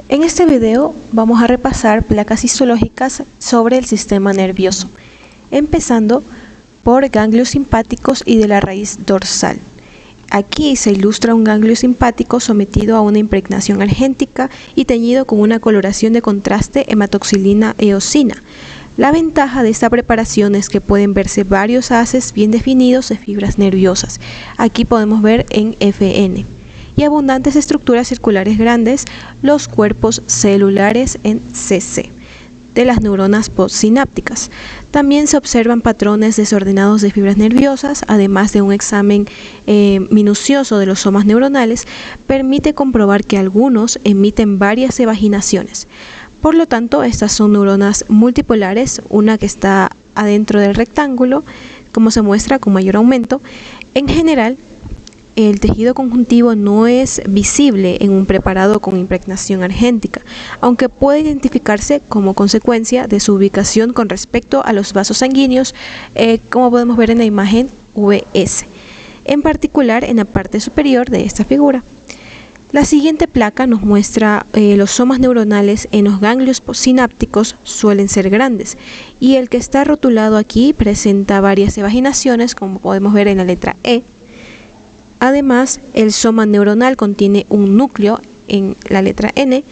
En este video vamos a repasar placas histológicas sobre el sistema nervioso, empezando por ganglios simpáticos y de la raíz dorsal. Aquí se ilustra un ganglio simpático sometido a una impregnación argéntica y teñido con una coloración de contraste hematoxilina-eosina. La ventaja de esta preparación es que pueden verse varios haces bien definidos de fibras nerviosas. Aquí podemos ver en FN. Y abundantes estructuras circulares grandes, los cuerpos celulares en CC, de las neuronas postsinápticas. También se observan patrones desordenados de fibras nerviosas, además de un examen minucioso de los somas neuronales, permite comprobar que algunos emiten varias evaginaciones. Por lo tanto, estas son neuronas multipolares, una que está adentro del rectángulo, como se muestra con mayor aumento. En general, el tejido conjuntivo no es visible en un preparado con impregnación argéntica, aunque puede identificarse como consecuencia de su ubicación con respecto a los vasos sanguíneos, como podemos ver en la imagen VS, en particular en la parte superior de esta figura. La siguiente placa nos muestra los somas neuronales en los ganglios postsinápticos suelen ser grandes, y el que está rotulado aquí presenta varias evaginaciones, como podemos ver en la letra E. Además, el soma neuronal contiene un núcleo en la letra N,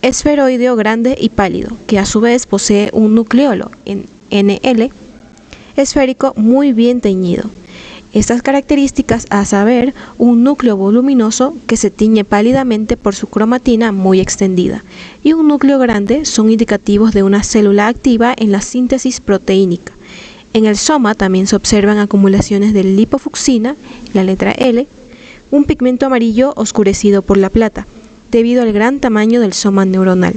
esferoideo grande y pálido, que a su vez posee un nucleolo en NL, esférico muy bien teñido. Estas características, a saber, un núcleo voluminoso que se tiñe pálidamente por su cromatina muy extendida, y un núcleo grande son indicativos de una célula activa en la síntesis proteínica. En el soma también se observan acumulaciones de lipofucsina, la letra L, un pigmento amarillo oscurecido por la plata, debido al gran tamaño del soma neuronal.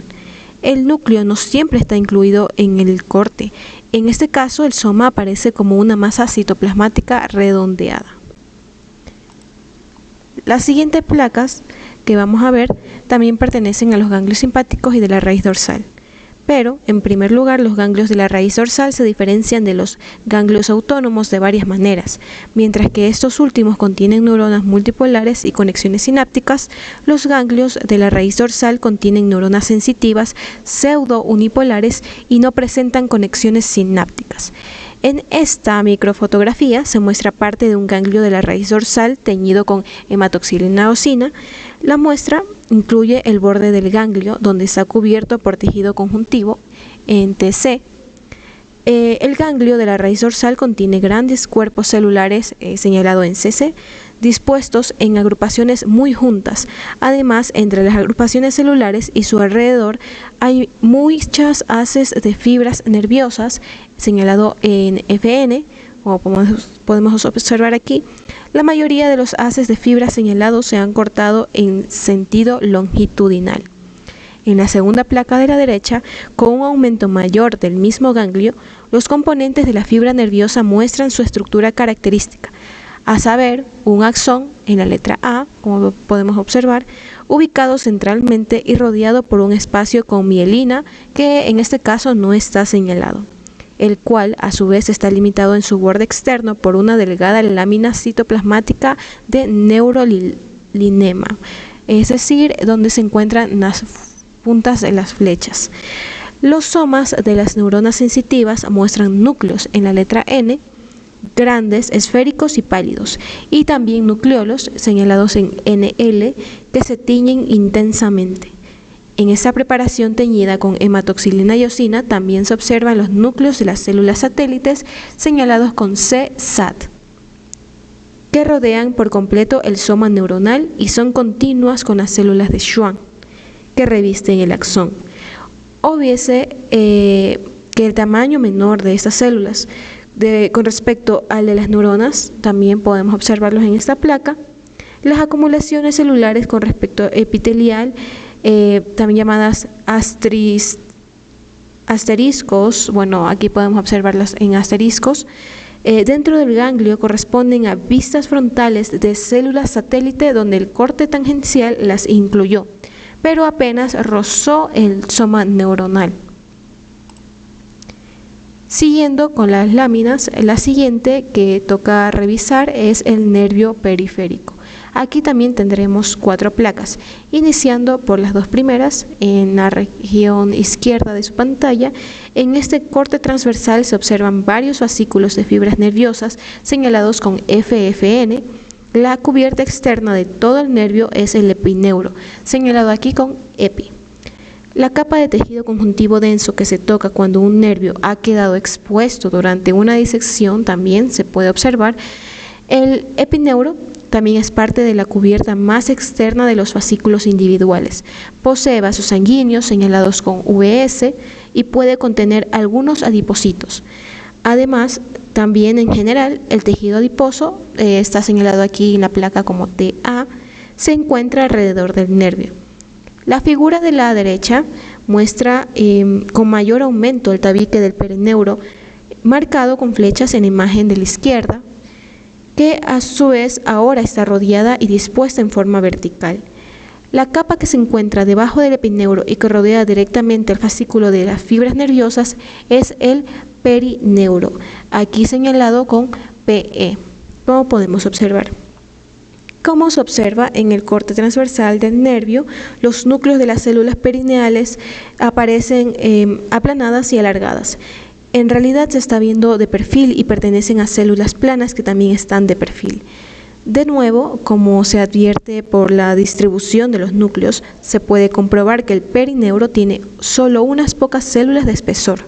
El núcleo no siempre está incluido en el corte. En este caso, el soma aparece como una masa citoplasmática redondeada. Las siguientes placas que vamos a ver también pertenecen a los ganglios simpáticos y de la raíz dorsal. Pero, en primer lugar, los ganglios de la raíz dorsal se diferencian de los ganglios autónomos de varias maneras. Mientras que estos últimos contienen neuronas multipolares y conexiones sinápticas, los ganglios de la raíz dorsal contienen neuronas sensitivas pseudo-unipolares y no presentan conexiones sinápticas. En esta microfotografía se muestra parte de un ganglio de la raíz dorsal teñido con hematoxilina-eosina. La muestra incluye el borde del ganglio, donde está cubierto por tejido conjuntivo en TC. El ganglio de la raíz dorsal contiene grandes cuerpos celulares, señalado en CC, dispuestos en agrupaciones muy juntas. Además, entre las agrupaciones celulares y su alrededor hay muchas haces de fibras nerviosas, señalado en FN, como podemos observar aquí. La mayoría de los haces de fibras señalados se han cortado en sentido longitudinal. En la segunda placa de la derecha, con un aumento mayor del mismo ganglio, los componentes de la fibra nerviosa muestran su estructura característica, a saber, un axón en la letra A, como podemos observar, ubicado centralmente y rodeado por un espacio con mielina, que en este caso no está señalado, el cual a su vez está limitado en su borde externo por una delgada lámina citoplasmática de neurolinema, es decir, donde se encuentran las puntas de las flechas. Los somas de las neuronas sensitivas muestran núcleos en la letra N, grandes, esféricos y pálidos, y también nucleolos señalados en NL que se tiñen intensamente. En esta preparación teñida con hematoxilina-eosina también se observan los núcleos de las células satélites señalados con CSAT, que rodean por completo el soma neuronal y son continuas con las células de Schwann, que revisten el axón. Obviese que el tamaño menor de estas células con respecto al de las neuronas, también podemos observarlos en esta placa. Las acumulaciones celulares con respecto epitelial, también llamadas asteriscos, bueno, aquí podemos observarlas en asteriscos, dentro del ganglio corresponden a vistas frontales de células satélite donde el corte tangencial las incluyó, pero apenas rozó el soma neuronal. Siguiendo con las láminas, la siguiente que toca revisar es el nervio periférico. Aquí también tendremos 4 placas, iniciando por las 2 primeras en la región izquierda de su pantalla. En este corte transversal se observan varios fascículos de fibras nerviosas señalados con FFN. La cubierta externa de todo el nervio es el epineuro, señalado aquí con EPI. La capa de tejido conjuntivo denso que se toca cuando un nervio ha quedado expuesto durante una disección también se puede observar. El epineuro también es parte de la cubierta más externa de los fascículos individuales. Posee vasos sanguíneos señalados con VS y puede contener algunos adipocitos. Además, también en general, el tejido adiposo está señalado aquí en la placa como TA, se encuentra alrededor del nervio. La figura de la derecha muestra con mayor aumento el tabique del perineuro, marcado con flechas en la imagen de la izquierda, que a su vez ahora está rodeada y dispuesta en forma vertical. La capa que se encuentra debajo del epineuro y que rodea directamente el fascículo de las fibras nerviosas es el perineuro, aquí señalado con PE, como podemos observar. Como se observa en el corte transversal del nervio, los núcleos de las células perineales aparecen aplanadas y alargadas. En realidad se está viendo de perfil y pertenecen a células planas que también están de perfil. De nuevo, como se advierte por la distribución de los núcleos, se puede comprobar que el perineuro tiene solo unas pocas células de espesor.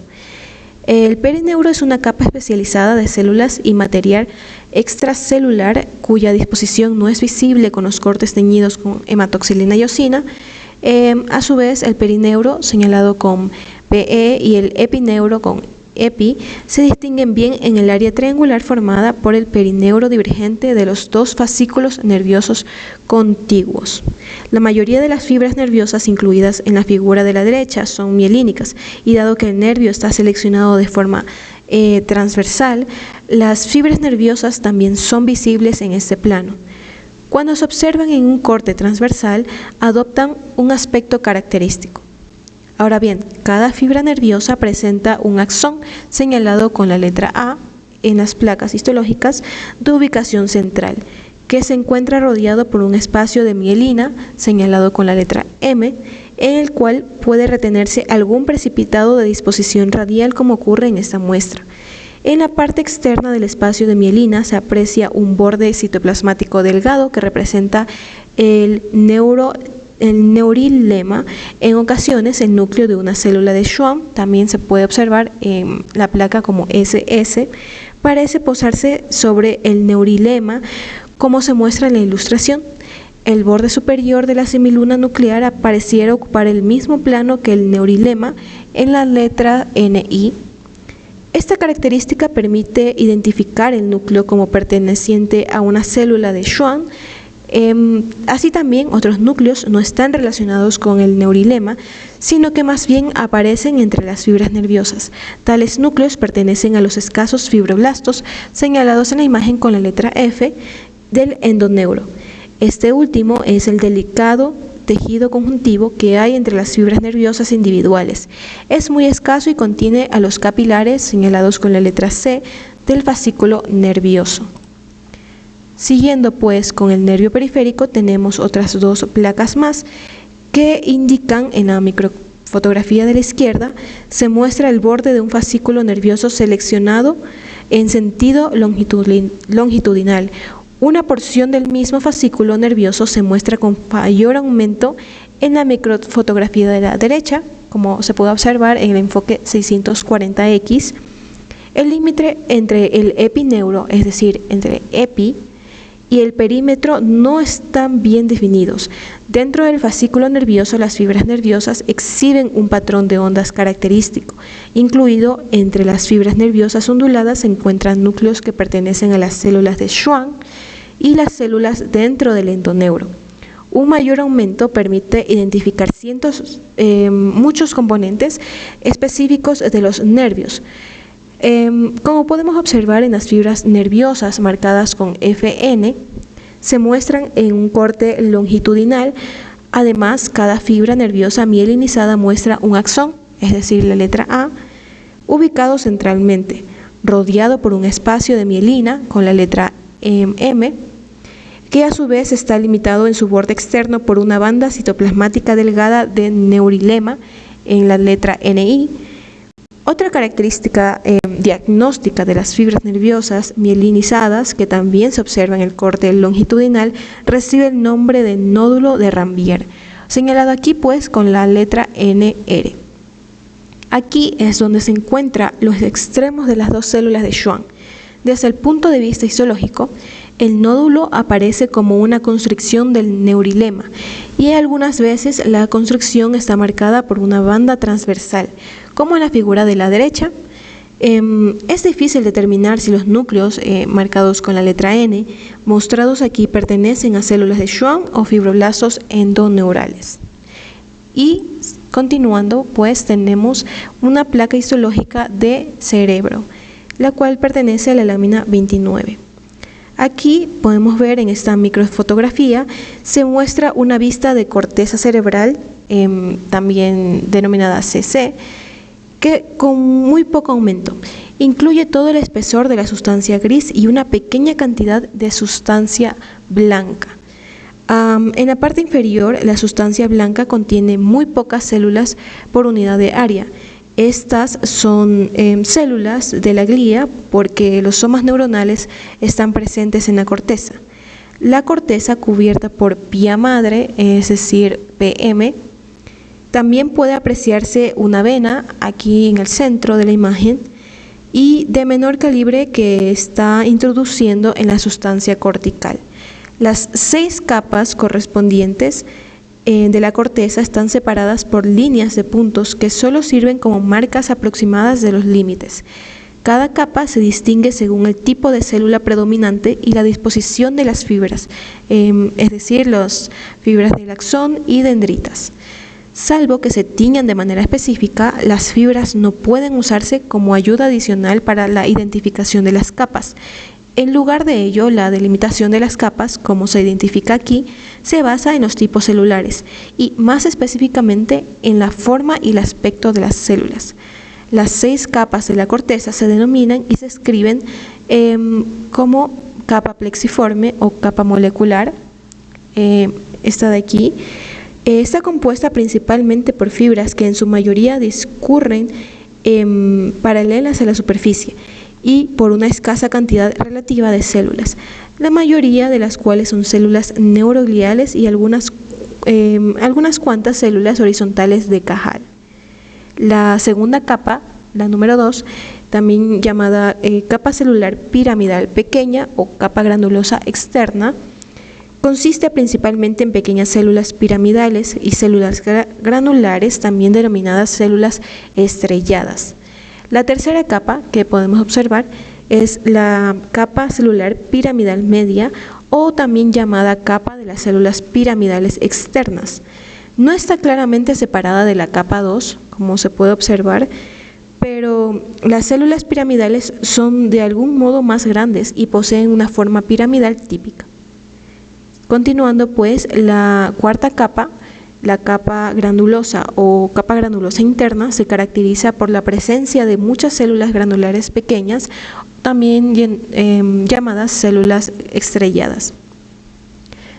El perineuro es una capa especializada de células y material extracelular cuya disposición no es visible con los cortes teñidos con hematoxilina y eosina. A su vez, el perineuro, señalado con PE, y el epineuro con EPI, se distinguen bien en el área triangular formada por el perineuro divergente de los 2 fascículos nerviosos contiguos. La mayoría de las fibras nerviosas incluidas en la figura de la derecha son mielínicas, y dado que el nervio está seleccionado de forma transversal, las fibras nerviosas también son visibles en este plano. Cuando se observan en un corte transversal, adoptan un aspecto característico. Ahora bien, cada fibra nerviosa presenta un axón señalado con la letra A en las placas histológicas de ubicación central, que se encuentra rodeado por un espacio de mielina señalado con la letra M, en el cual puede retenerse algún precipitado de disposición radial, como ocurre en esta muestra. En la parte externa del espacio de mielina se aprecia un borde citoplasmático delgado que representa el neurilema, en ocasiones el núcleo de una célula de Schwann. También se puede observar en la placa como SS, parece posarse sobre el neurilema, como se muestra en la ilustración. El borde superior de la semiluna nuclear pareciera ocupar el mismo plano que el neurilema en la letra NI. Esta característica permite identificar el núcleo como perteneciente a una célula de Schwann. Así también otros núcleos no están relacionados con el neurilema, sino que más bien aparecen entre las fibras nerviosas. Tales núcleos pertenecen a los escasos fibroblastos señalados en la imagen con la letra F del endoneuro. Este último es el delicado tejido conjuntivo que hay entre las fibras nerviosas individuales. Es muy escaso y contiene a los capilares señalados con la letra C del fascículo nervioso. Siguiendo pues con el nervio periférico, tenemos otras 2 placas más que indican en la microfotografía de la izquierda. Se muestra el borde de un fascículo nervioso seleccionado en sentido longitudinal. Una porción del mismo fascículo nervioso se muestra con mayor aumento en la microfotografía de la derecha, como se puede observar en el enfoque 640X. El límite entre el epineuro, es decir, entre EPI, y el perímetro no están bien definidos. Dentro del fascículo nervioso, las fibras nerviosas exhiben un patrón de ondas característico. Incluido entre las fibras nerviosas onduladas se encuentran núcleos que pertenecen a las células de Schwann y las células dentro del endoneuro. Un mayor aumento permite identificar muchos componentes específicos de los nervios. Como podemos observar en las fibras nerviosas marcadas con FN, se muestran en un corte longitudinal. Además, cada fibra nerviosa mielinizada muestra un axón, es decir, la letra A, ubicado centralmente, rodeado por un espacio de mielina con la letra M, que a su vez está limitado en su borde externo por una banda citoplasmática delgada de neurilema en la letra NI. Otra característica diagnóstica de las fibras nerviosas mielinizadas, que también se observa en el corte longitudinal, recibe el nombre de nódulo de Ranvier, señalado aquí pues con la letra NR. Aquí es donde se encuentran los extremos de las dos células de Schwann. Desde el punto de vista histológico, el nódulo aparece como una constricción del neurilema y algunas veces la constricción está marcada por una banda transversal, como en la figura de la derecha. Es difícil determinar si los núcleos marcados con la letra N, mostrados aquí, pertenecen a células de Schwann o fibroblastos endoneurales. Y continuando, pues tenemos una placa histológica de cerebro, la cual pertenece a la lámina 29. Aquí podemos ver en esta microfotografía, se muestra una vista de corteza cerebral, también denominada CC, que con muy poco aumento incluye todo el espesor de la sustancia gris y una pequeña cantidad de sustancia blanca. En la parte inferior, la sustancia blanca contiene muy pocas células por unidad de área. Estas son células de la glía porque los somas neuronales están presentes en la corteza. La corteza cubierta por pía madre, es decir, PM. También puede apreciarse una vena aquí en el centro de la imagen y de menor calibre que está introduciendo en la sustancia cortical. Las 6 capas correspondientes de la corteza están separadas por líneas de puntos que solo sirven como marcas aproximadas de los límites. Cada capa se distingue según el tipo de célula predominante y la disposición de las fibras, es decir, las fibras del axón y dendritas. Salvo que se tiñan de manera específica, las fibras no pueden usarse como ayuda adicional para la identificación de las capas. En lugar de ello, la delimitación de las capas, como se identifica aquí, se basa en los tipos celulares y más específicamente en la forma y el aspecto de las células. Las 6 capas de la corteza se denominan y se escriben como capa plexiforme o capa molecular, esta de aquí. Está compuesta principalmente por fibras que en su mayoría discurren paralelas a la superficie y por una escasa cantidad relativa de células, la mayoría de las cuales son células neurogliales y algunas cuantas células horizontales de Cajal. La segunda capa, la número 2, también llamada capa celular piramidal pequeña o capa granulosa externa, consiste principalmente en pequeñas células piramidales y células granulares, también denominadas células estrelladas. La tercera capa que podemos observar es la capa celular piramidal media o también llamada capa de las células piramidales externas. No está claramente separada de la capa 2, como se puede observar, pero las células piramidales son de algún modo más grandes y poseen una forma piramidal típica. Continuando pues, la cuarta capa, la capa granulosa o capa granulosa interna, se caracteriza por la presencia de muchas células granulares pequeñas, también llamadas células estrelladas.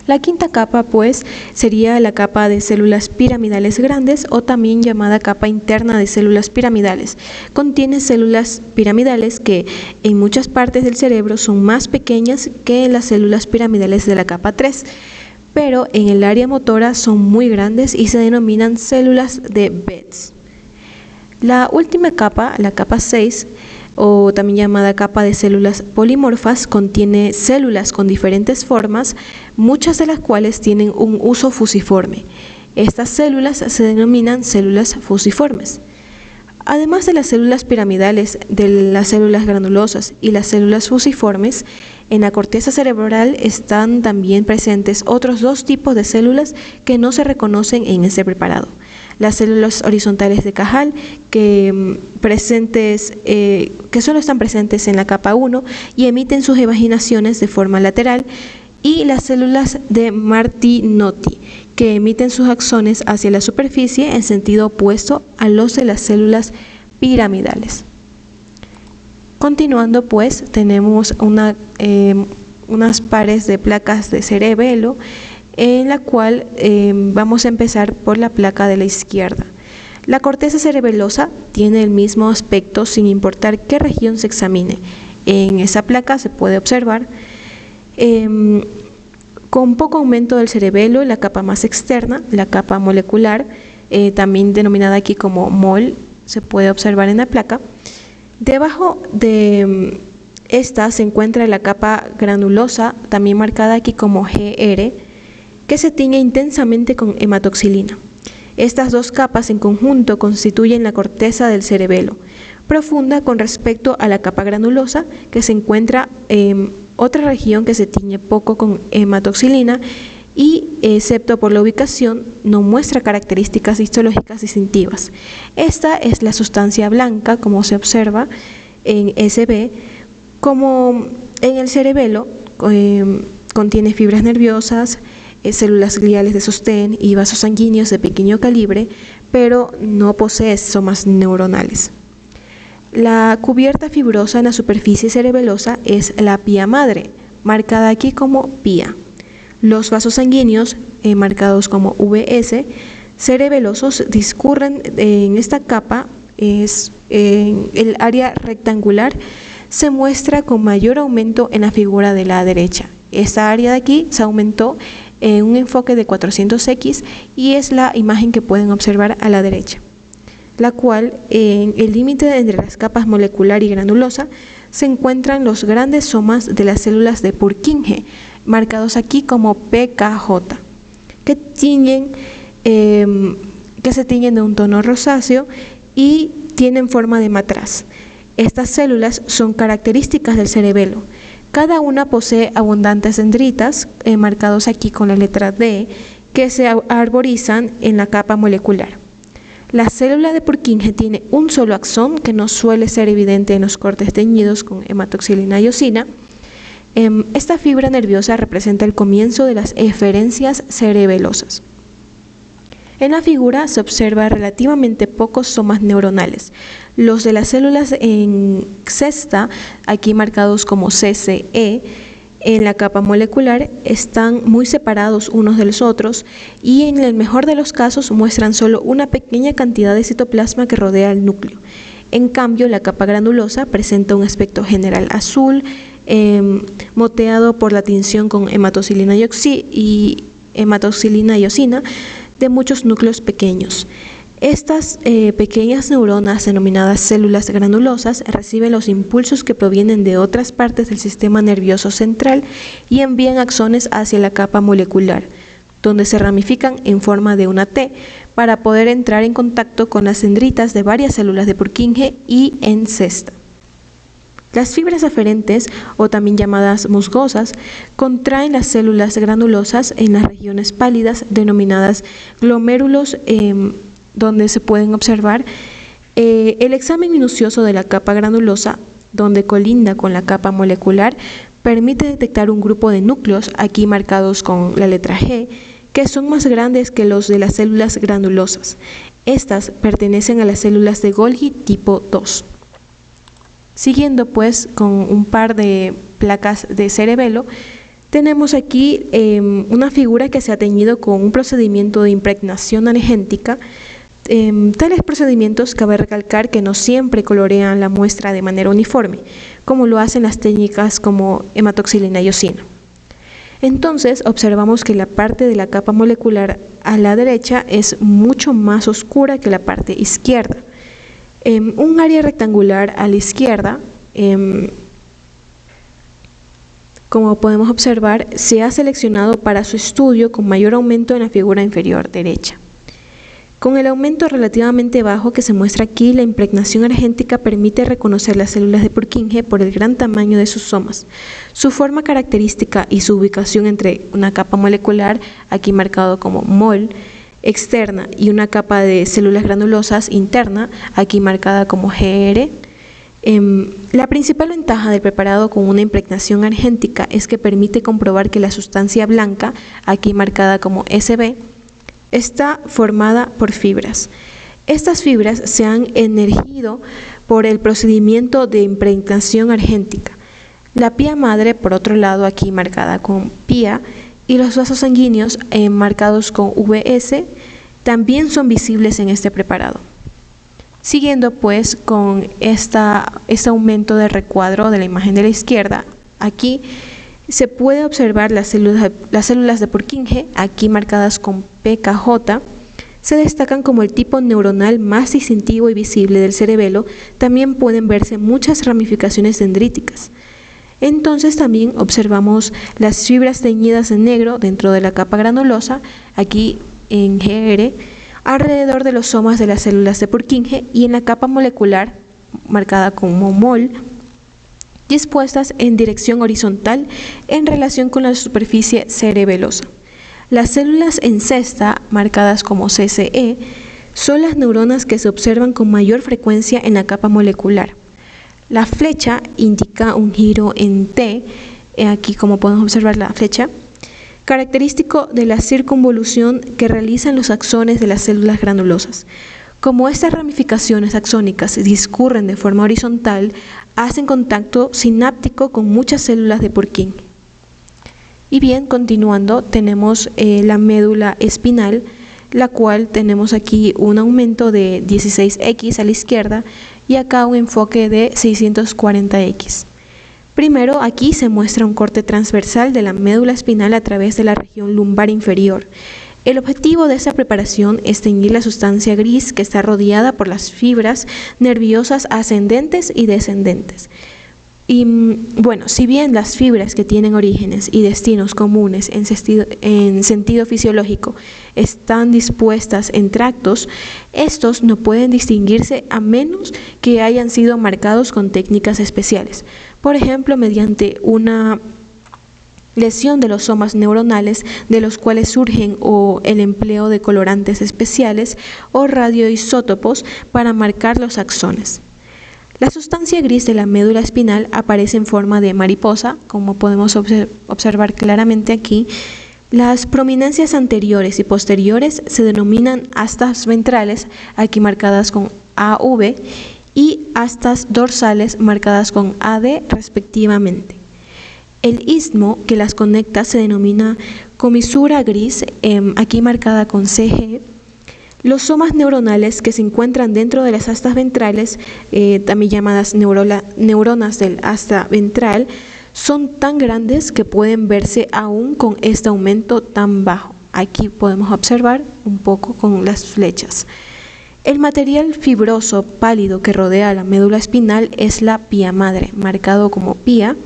La quinta capa pues sería la capa de células piramidales grandes o también llamada capa interna de células piramidales. Contiene células piramidales que en muchas partes del cerebro son más pequeñas que las células piramidales de la capa 3, pero en el área motora son muy grandes y se denominan células de Betz. La última capa, la capa 6, o también llamada capa de células polimorfas, contiene células con diferentes formas, muchas de las cuales tienen un uso fusiforme. Estas células se denominan células fusiformes. Además de las células piramidales, de las células granulosas y las células fusiformes, en la corteza cerebral están también presentes otros 2 tipos de células que no se reconocen en este preparado. Las células horizontales de Cajal, que solo están presentes en la capa 1 y emiten sus evaginaciones de forma lateral, y las células de Martinotti, que emiten sus axones hacia la superficie en sentido opuesto a los de las células piramidales. Continuando pues, tenemos una unas pares de placas de cerebelo, en la cual vamos a empezar por la placa de la izquierda. La corteza cerebelosa tiene el mismo aspecto sin importar qué región se examine. En esa placa se puede observar con poco aumento del cerebelo, la capa más externa, la capa molecular, también denominada aquí como MOL, se puede observar en la placa. Debajo de esta se encuentra la capa granulosa, también marcada aquí como GR, que se tiñe intensamente con hematoxilina. Estas dos capas en conjunto constituyen la corteza del cerebelo, profunda con respecto a la capa granulosa, que se encuentra en otra región que se tiñe poco con hematoxilina y, excepto por la ubicación, no muestra características histológicas distintivas. Esta es la sustancia blanca, como se observa en SB, como en el cerebelo contiene fibras nerviosas, células gliales de sostén y vasos sanguíneos de pequeño calibre, pero no posee somas neuronales. La cubierta fibrosa en la superficie cerebelosa es la pía madre, marcada aquí como pía. Los vasos sanguíneos, marcados como VS, cerebelosos, discurren en esta capa. El área rectangular se muestra con mayor aumento en la figura de la derecha. Esta área de aquí se aumentó en un enfoque de 400x y es la imagen que pueden observar a la derecha, la cual en el límite entre las capas molecular y granulosa se encuentran los grandes somas de las células de Purkinje, marcados aquí como PKJ, que se tiñen de un tono rosáceo y tienen forma de matraz. Estas células son características del cerebelo. Cada una posee abundantes dendritas, marcados aquí con la letra D, que se arborizan en la capa molecular. La célula de Purkinje tiene un solo axón que no suele ser evidente en los cortes teñidos con hematoxilina y eosina. Esta fibra nerviosa representa el comienzo de las eferencias cerebelosas. En la figura se observa relativamente pocos somas neuronales. Los de las células en cesta, aquí marcados como CCE, en la capa molecular, están muy separados unos de los otros y en el mejor de los casos muestran solo una pequeña cantidad de citoplasma que rodea el núcleo. En cambio, la capa granulosa presenta un aspecto general azul, moteado por la tinción con hematoxilina y eosina de muchos núcleos pequeños. Estas pequeñas neuronas, denominadas células granulosas, reciben los impulsos que provienen de otras partes del sistema nervioso central y envían axones hacia la capa molecular, donde se ramifican en forma de una T para poder entrar en contacto con las dendritas de varias células de Purkinje y en cesta. Las fibras aferentes, o también llamadas musgosas, contraen las células granulosas en las regiones pálidas, denominadas glomérulos, donde se pueden observar el examen minucioso de la capa granulosa, donde colinda con la capa molecular, permite detectar un grupo de núcleos, aquí marcados con la letra G, que son más grandes que los de las células granulosas. Estas pertenecen a las células de Golgi tipo 2. Siguiendo pues con un par de placas de cerebelo, tenemos aquí una figura que se ha teñido con un procedimiento de impregnación argéntica. Tales procedimientos cabe recalcar que no siempre colorean la muestra de manera uniforme, como lo hacen las técnicas como hematoxilina y eosina. Entonces observamos que la parte de la capa molecular a la derecha es mucho más oscura que la parte izquierda. Un área rectangular a la izquierda, como podemos observar, se ha seleccionado para su estudio con mayor aumento en la figura inferior derecha. Con el aumento relativamente bajo que se muestra aquí, la impregnación argéntica permite reconocer las células de Purkinje por el gran tamaño de sus somas, su forma característica y su ubicación entre una capa molecular, aquí marcado como MOL, externa, y una capa de células granulosas interna, aquí marcada como GR. La principal ventaja del preparado con una impregnación argéntica es que permite comprobar que la sustancia blanca, aquí marcada como SB, está formada por fibras. Estas fibras se han energido por el procedimiento de impregnación argéntica. La pía madre, por otro lado, aquí marcada con pía, y los vasos sanguíneos marcados con VS también son visibles en este preparado. Siguiendo pues con este aumento de recuadro de la imagen de la izquierda, aquí se puede observar las células de Purkinje, aquí marcadas con PKJ, se destacan como el tipo neuronal más distintivo y visible del cerebelo. También pueden verse muchas ramificaciones dendríticas. Entonces también observamos las fibras teñidas en negro dentro de la capa granulosa, aquí en GR, alrededor de los somas de las células de Purkinje, y en la capa molecular, marcada como mol, dispuestas en dirección horizontal en relación con la superficie cerebelosa. Las células en cesta, marcadas como CCE, son las neuronas que se observan con mayor frecuencia en la capa molecular. La flecha indica un giro en T, aquí como podemos observar la flecha, característico de la circunvolución que realizan los axones de las células granulosas. Como estas ramificaciones axónicas discurren de forma horizontal, hacen contacto sináptico con muchas células de Purkinje. Y bien, continuando, tenemos la médula espinal, la cual tenemos aquí un aumento de 16X a la izquierda y acá un enfoque de 640X. Primero, aquí se muestra un corte transversal de la médula espinal a través de la región lumbar inferior. El objetivo de esta preparación es teñir la sustancia gris que está rodeada por las fibras nerviosas ascendentes y descendentes. Y bueno, si bien las fibras que tienen orígenes y destinos comunes en sentido fisiológico están dispuestas en tractos, estos no pueden distinguirse a menos que hayan sido marcados con técnicas especiales. Por ejemplo, mediante una lesión de los somas neuronales de los cuales surgen, o el empleo de colorantes especiales o radioisótopos para marcar los axones. La sustancia gris de la médula espinal aparece en forma de mariposa, como podemos observar claramente aquí. Las prominencias anteriores y posteriores se denominan astas ventrales, aquí marcadas con AV, y astas dorsales marcadas con AD respectivamente. El istmo que las conecta se denomina comisura gris, aquí marcada con CG. Los somas neuronales que se encuentran dentro de las astas ventrales, también llamadas neuronas del asta ventral, son tan grandes que pueden verse aún con este aumento tan bajo. Aquí podemos observar un poco con las flechas. El material fibroso pálido que rodea la médula espinal es la pía madre, marcado como pía.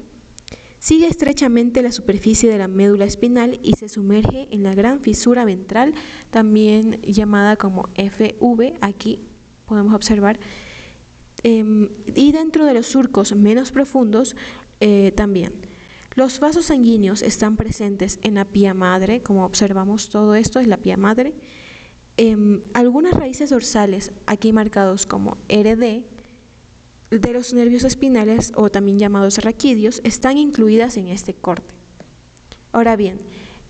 Sigue estrechamente la superficie de la médula espinal y se sumerge en la gran fisura ventral, también llamada como FV, aquí podemos observar, y dentro de los surcos menos profundos también. Los vasos sanguíneos están presentes en la pía madre, como observamos, todo esto es la pía madre. Algunas raíces dorsales, aquí marcados como RD, de los nervios espinales, o también llamados raquídeos, están incluidas en este corte. Ahora bien,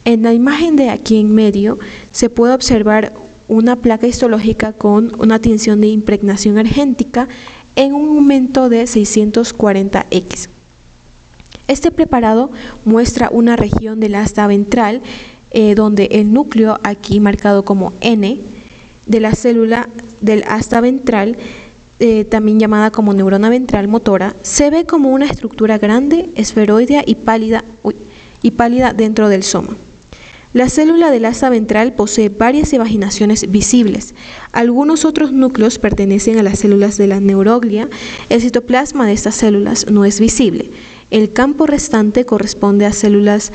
en la imagen de aquí en medio se puede observar una placa histológica con una tinción de impregnación argéntica en un aumento de 640X. Este preparado muestra una región del asta ventral donde el núcleo, aquí marcado como N, de la célula del asta ventral, también llamada como neurona ventral motora, se ve como una estructura grande, esferoidea y pálida dentro del soma. La célula del asta ventral posee varias evaginaciones visibles. Algunos otros núcleos pertenecen a las células de la neuroglia. El citoplasma de estas células no es visible. El campo restante corresponde a células,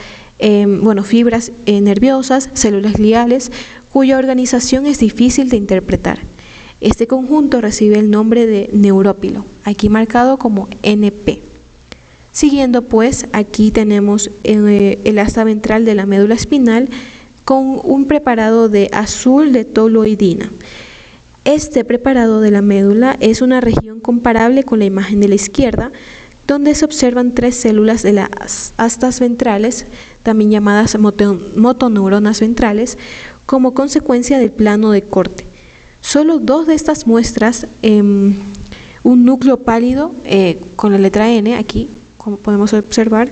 fibras nerviosas, células gliales, cuya organización es difícil de interpretar. Este conjunto recibe el nombre de neurópilo, aquí marcado como NP. Siguiendo pues, aquí tenemos el asta ventral de la médula espinal con un preparado de azul de toluidina. Este preparado de la médula es una región comparable con la imagen de la izquierda, donde se observan 3 células de las astas ventrales, también llamadas motoneuronas ventrales, como consecuencia del plano de corte. Solo 2 de estas muestras, un núcleo pálido con la letra N aquí, como podemos observar,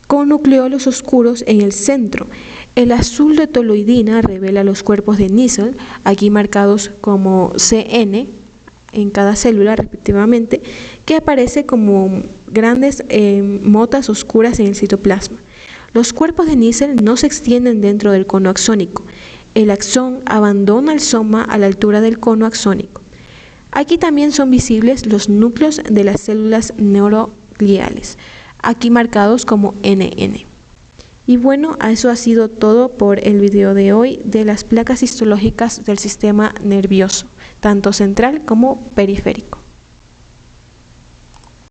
con nucleolos oscuros en el centro. El azul de toluidina revela los cuerpos de Nissl, aquí marcados como CN en cada célula respectivamente, que aparece como grandes motas oscuras en el citoplasma. Los cuerpos de Nissl no se extienden dentro del cono axónico. El axón abandona el soma a la altura del cono axónico. Aquí también son visibles los núcleos de las células neurogliales, aquí marcados como NN. Y bueno, eso ha sido todo por el video de hoy de las placas histológicas del sistema nervioso, tanto central como periférico.